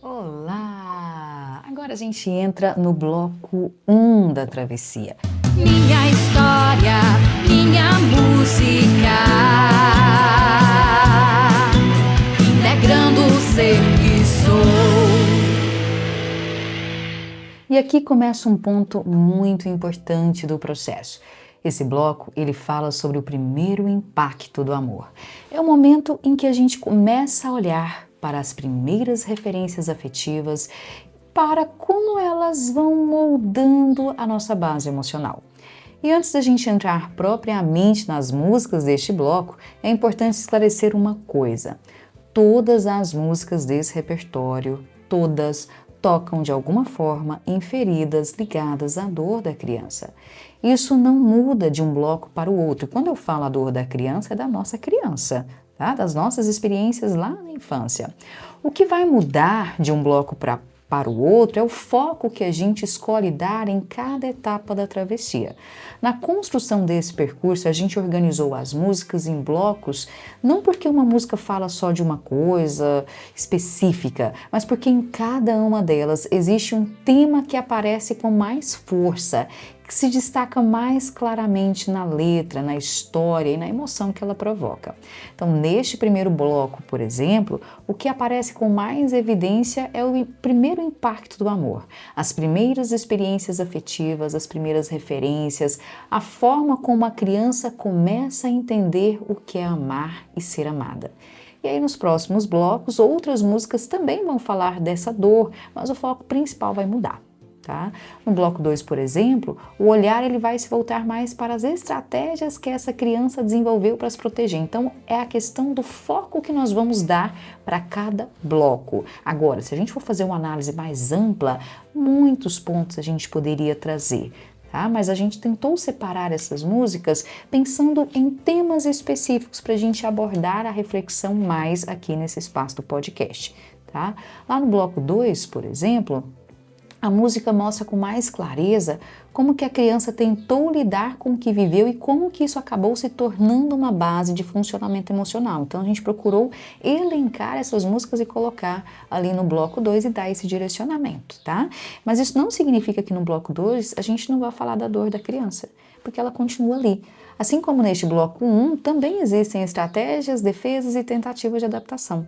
Olá! Agora a gente entra no bloco 1 da travessia. Minha história, minha música, integrando o ser que sou. E aqui começa um ponto muito importante do processo. Esse bloco, ele fala sobre o primeiro impacto do amor. É o momento em que a gente começa a olhar para as primeiras referências afetivas, para como elas vão moldando a nossa base emocional. E antes da gente entrar propriamente nas músicas deste bloco, é importante esclarecer uma coisa. Todas as músicas desse repertório, todas tocam de alguma forma em feridas ligadas à dor da criança. Isso não muda de um bloco para o outro. Quando eu falo a dor da criança, é da nossa criança, tá? Das nossas experiências lá na infância. O que vai mudar de um bloco para o outro é o foco que a gente escolhe dar em cada etapa da travessia. Na construção desse percurso, a gente organizou as músicas em blocos, não porque uma música fala só de uma coisa específica, mas porque em cada uma delas existe um tema que aparece com mais força, que se destaca mais claramente na letra, na história e na emoção que ela provoca. Então, neste primeiro bloco, por exemplo, o que aparece com mais evidência é o primeiro impacto do amor, as primeiras experiências afetivas, as primeiras referências, a forma como a criança começa a entender o que é amar e ser amada. E aí, nos próximos blocos, outras músicas também vão falar dessa dor, mas o foco principal vai mudar. Tá? No bloco 2, por exemplo, o olhar ele vai se voltar mais para as estratégias que essa criança desenvolveu para se proteger. Então, é a questão do foco que nós vamos dar para cada bloco. Agora, se a gente for fazer uma análise mais ampla, muitos pontos a gente poderia trazer. Tá? Mas a gente tentou separar essas músicas pensando em temas específicos para a gente abordar a reflexão mais aqui nesse espaço do podcast. Tá? Lá no bloco 2, por exemplo, a música mostra com mais clareza como que a criança tentou lidar com o que viveu e como que isso acabou se tornando uma base de funcionamento emocional. Então a gente procurou elencar essas músicas e colocar ali no bloco 2 e dar esse direcionamento, tá? Mas isso não significa que no bloco 2 a gente não vai falar da dor da criança, porque ela continua ali. Assim como neste bloco 1, também existem estratégias, defesas e tentativas de adaptação.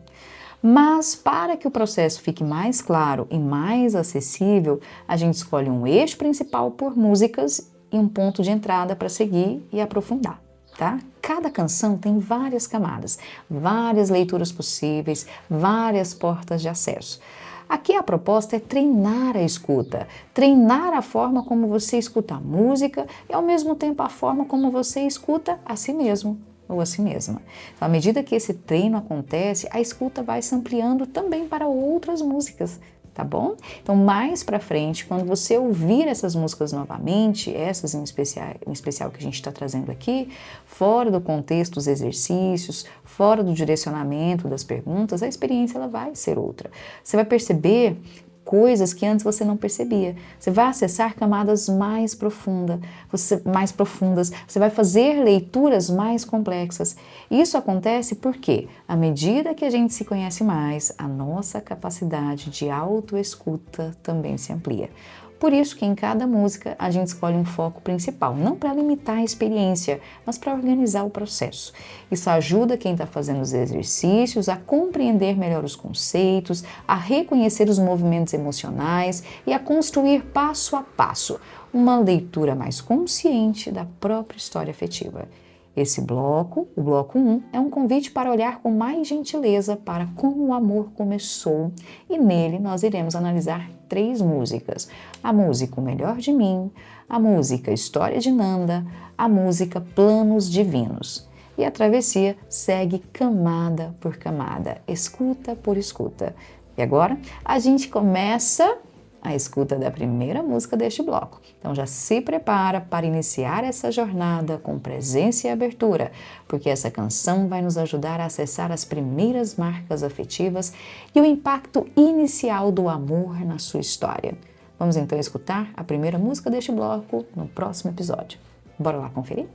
Mas para que o processo fique mais claro e mais acessível, a gente escolhe um eixo principal por músicas e um ponto de entrada para seguir e aprofundar, tá? Cada canção tem várias camadas, várias leituras possíveis, várias portas de acesso. Aqui a proposta é treinar a escuta, treinar a forma como você escuta a música e ao mesmo tempo a forma como você escuta a si mesmo ou a si mesma. Então, à medida que esse treino acontece, a escuta vai se ampliando também para outras músicas, tá bom? Então, mais para frente, quando você ouvir essas músicas novamente, essas em especial que a gente está trazendo aqui, fora do contexto dos exercícios, fora do direcionamento das perguntas, a experiência ela vai ser outra. Você vai perceber coisas que antes você não percebia. Você vai acessar camadas mais profundas, você vai fazer leituras mais complexas. Isso acontece porque, à medida que a gente se conhece mais, a nossa capacidade de autoescuta também se amplia. Por isso que em cada música a gente escolhe um foco principal, não para limitar a experiência, mas para organizar o processo. Isso ajuda quem está fazendo os exercícios a compreender melhor os conceitos, a reconhecer os movimentos emocionais e a construir passo a passo uma leitura mais consciente da própria história afetiva. Esse bloco, o bloco 1, é um convite para olhar com mais gentileza para como o amor começou e nele nós iremos analisar 3 músicas. A música O Melhor de Mim, a música História de Nanda, a música Planos Divinos. E a travessia segue camada por camada, escuta por escuta. E agora a gente começa a escuta da primeira música deste bloco. Então já se prepara para iniciar essa jornada com presença e abertura, porque essa canção vai nos ajudar a acessar as primeiras marcas afetivas e o impacto inicial do amor na sua história. Vamos então escutar a primeira música deste bloco no próximo episódio. Bora lá conferir?